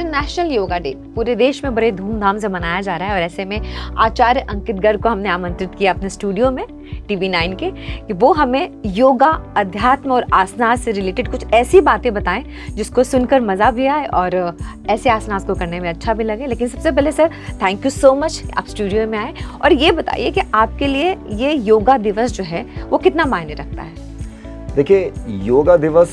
International yoga day पूरे देश में बड़े धूमधाम से मनाया जा रहा है और ऐसे में आचार्य अंकित गर्ग को हमने आमंत्रित किया अपने स्टूडियो में TV9 के कि वो हमें योगा, अध्यात्म और आसनास से रिलेटेड कुछ ऐसी बातें बताएं जिसको सुनकर मज़ा भी आए और ऐसे आसनास को करने में अच्छा भी लगे। लेकिन सबसे पहले sir, thank you so much आप स्टूडियो में आए और ये बताइए कि आपके लिए ये योगा दिवस जो है वो कितना मायने रखता है? देखिए, योगा दिवस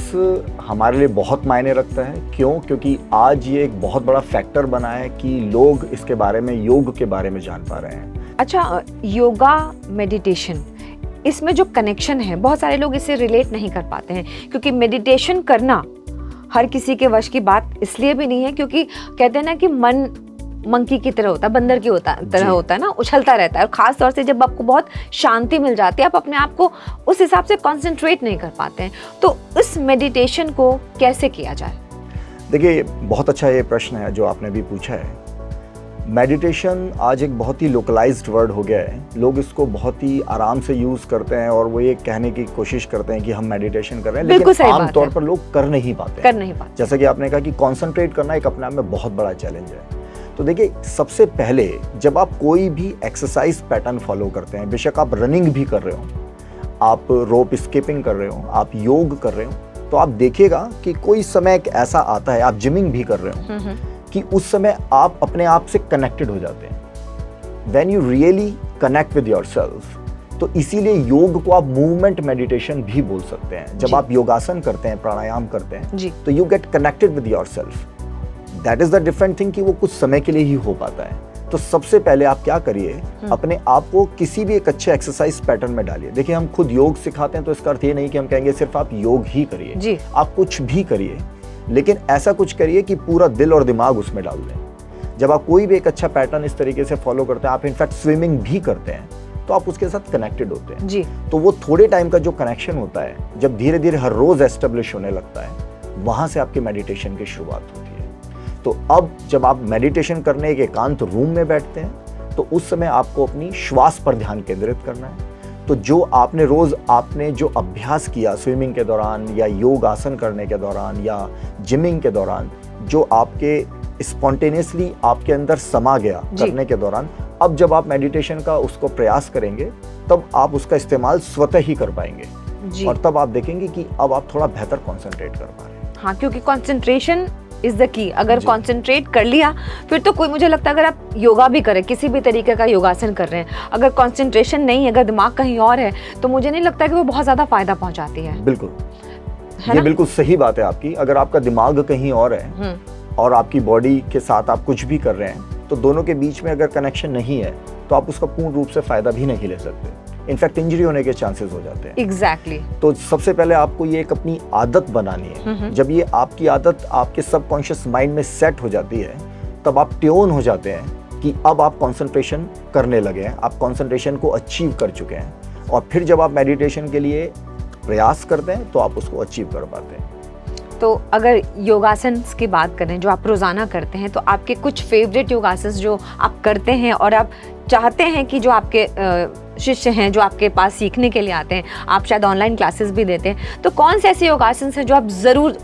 हमारे लिए बहुत मायने रखता है। क्यों? क्योंकि आज ये एक बहुत बड़ा फैक्टर बना है कि लोग इसके बारे में, योग के बारे में जान पा रहे हैं। अच्छा, योगा मेडिटेशन, इसमें जो कनेक्शन है बहुत सारे लोग इससे रिलेट नहीं कर पाते हैं क्योंकि मेडिटेशन करना हर किसी के वश की बात इसलिए भी नहीं है क्योंकि कहते हैं ना कि मन मंकी की तरह होता है, बंदर की तरह होता है ना, उछलता रहता है। और खास तौर से जब आपको बहुत शांति मिल जाती है, आप अपने आप को उस हिसाब से कंसंट्रेट नहीं कर पाते हैं। तो इस मेडिटेशन को कैसे किया जाए? देखिए, बहुत अच्छा ये प्रश्न है जो आपने भी पूछा है। मेडिटेशन आज एक बहुत ही लोकलाइज्ड वर्ड हो गया है। लोग इसको बहुत ही आराम से यूज़ करते हैं और वो ये कहने की कोशिश करते हैं कि हम मेडिटेशन कर रहे हैं, लेकिन आम तौर पर लोग कर नहीं पाते। जैसा कि आपने कहा कि कॉन्सेंट्रेट करना एक अपने आप में बहुत बड़ा चैलेंज है। तो देखिए, सबसे पहले जब आप कोई भी एक्सरसाइज पैटर्न फॉलो करते हैं, बेशक आप रनिंग भी कर रहे हो, आप रोप स्किपिंग कर रहे हो, आप योग कर रहे हो, तो आप देखिएगा कि कोई समय एक ऐसा आता है, आप जिमिंग भी कर रहे हो, कि उस समय आप अपने आप से कनेक्टेड हो जाते हैं। When you really connect with yourself, तो इसीलिए योग को आप मूवमेंट मेडिटेशन भी बोल सकते हैं। जब आप योगासन करते हैं, प्राणायाम करते हैं, तो you get connected with yourself. That is the different thing कि वो कुछ समय के लिए ही हो पाता है। तो सबसे पहले आप क्या करिए, अपने आप को किसी भी एक अच्छे एक्सरसाइज पैटर्न में डालिए। देखिए, हम खुद योग सिखाते हैं तो इसका अर्थ ये नहीं कि हम कहेंगे सिर्फ आप योग ही करिए, आप कुछ भी करिए, लेकिन ऐसा कुछ करिए कि पूरा दिल और दिमाग उसमें डाल दें। जब आप कोई भी एक अच्छा पैटर्न इस तरीके से फॉलो करते हैं, आप इनफैक्ट स्विमिंग भी करते हैं, तो आप उसके साथ कनेक्टेड होते हैं जी। तो वो थोड़े टाइम का जो कनेक्शन होता है, जब धीरे धीरे हर रोज एस्टेब्लिश होने लगता है, वहां से आपके मेडिटेशन की शुरुआत होती है। तो अब जब आप मेडिटेशन करने एक एकांत रूम में बैठते हैं, तो उस समय आपको अपनी श्वास पर ध्यान केंद्रित करना है। तो जो आपने जो अभ्यास किया स्विमिंग के दौरान या योग आसन करने के दौरान या जिमिंग के दौरान, जो आपके स्पॉन्टेनियसली आपके अंदर समा गया करने के दौरान, अब जब आप मेडिटेशन का उसको प्रयास करेंगे, तब आप उसका इस्तेमाल स्वतः ही कर पाएंगे और तब आप देखेंगे कि अब आप थोड़ा बेहतर कॉन्सेंट्रेट कर पा रहे हैं। हाँ, क्योंकि कॉन्सेंट्रेशन इज द की। अगर कंसंट्रेट कर लिया, फिर तो कोई, मुझे लगता है अगर आप योगा भी करें, किसी भी तरीके का योगासन कर रहे हैं, अगर कंसंट्रेशन नहीं है, अगर दिमाग कहीं और है, तो मुझे नहीं लगता कि वो बहुत ज्यादा फायदा पहुंचाती है। बिल्कुल, ये बिल्कुल सही बात है आपकी। अगर आपका दिमाग कहीं और है और आपकी बॉडी के साथ आप कुछ भी कर रहे हैं, तो दोनों के बीच में अगर कनेक्शन नहीं है, तो आप उसका पूर्ण रूप से फायदा भी नहीं ले सकते। इनफैक्ट इंजरी होने के चांसेस हो जाते हैं। एग्जैक्टली। तो सबसे पहले आपको ये एक अपनी आदत बनानी है। जब ये आपकी आदत आपके सबकॉन्शियस माइंड में सेट हो जाती है, तब आप ट्यून हो जाते हैं कि अब आप कंसंट्रेशन करने लगे हैं, आप कंसंट्रेशन को अचीव कर चुके हैं। और फिर जब आप मेडिटेशन के लिए प्रयास करते हैं, तो आप उसको अचीव कर पाते हैं। तो अगर योगासन की बात करें जो आप रोजाना करते हैं, तो आपके कुछ फेवरेट योगासन जो आप करते हैं और आप चाहते हैं कि जो आपके शिष्य हैं जो आपके पास सीखने के लिए आते हैं, आप शायद ऑनलाइन क्लासेस भी देते हैं, तो कौन से ऐसे योगासन हैं जो आप ज़रूर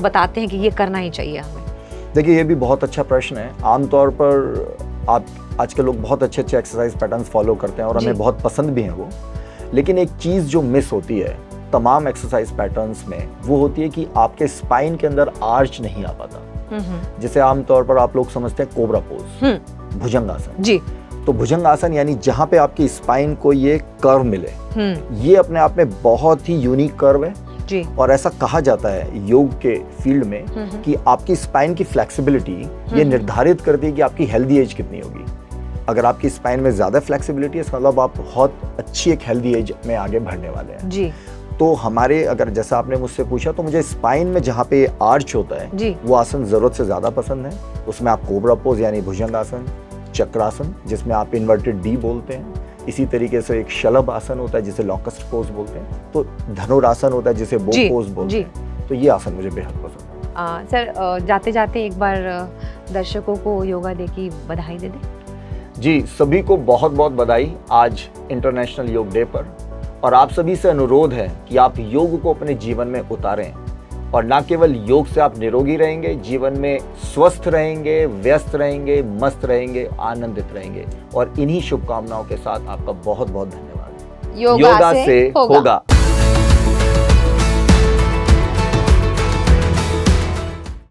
बताते हैं कि ये करना ही चाहिए हमें? देखिए, ये भी बहुत अच्छा प्रश्न है। आमतौर पर आप आजकल लोग बहुत अच्छे एक्सरसाइज पैटर्न्स फॉलो करते हैं और हमें बहुत पसंद भी हैं वो, लेकिन एक चीज़ जो मिस होती है तमाम एक्सरसाइज पैटर्न्स में, वो होती है कि आपके स्पाइन के अंदर आर्च नहीं आ पाता। जिसे आमतौर पर आप लोग समझते हैं कोबरा पोज, भुजंगासन जी। तो भुजंगासन यानी जहां पे आपकी स्पाइन को ये कर्व मिले, ये अपने आप में बहुत ही यूनिक कर्व है जी। और ऐसा कहा जाता है योग के फील्ड में कि आपकी स्पाइन की फ्लेक्सिबिलिटी ये निर्धारित करती है कि आपकी हेल्दी एज कितनी होगी। अगर आपकी स्पाइन में ज्यादा फ्लेक्सिबिलिटी है, इसका मतलब आप बहुत अच्छी एक हेल्दी एज में आगे बढ़ने वाले हैं जी। तो हमारे, अगर जैसा आपने मुझसे पूछा, तो मुझे स्पाइन में जहाँ पे आर्च होता है वो आसन जरूरत से ज्यादा पसंद है। उसमें आप कोबरा पोज यानी भुजंगासन, चक्रासन जिसमें आप इन्वर्टेड डी बोलते हैं, इसी तरीके से एक शलभ आसन होता है जिसे लॉकस्ट पोज बोलते हैं, तो धनुरासन होता है जिसे बो पोज बोलते हैं। तो ये आसन मुझे बेहद पसंद है। सर, जाते जाते एक बार दर्शकों को योगा डे की बधाई दे दें। जी, सभी को बहुत बहुत बधाई आज इंटरनेशनल योग डे पर। और आप सभी से अनुरोध है कि आप योग को अपने जीवन में उतारें और ना केवल योग से आप निरोगी रहेंगे, जीवन में स्वस्थ रहेंगे, व्यस्त रहेंगे, मस्त रहेंगे, आनंदित रहेंगे। और इन्हीं शुभकामनाओं के साथ आपका बहुत बहुत धन्यवाद। योगा से होगा।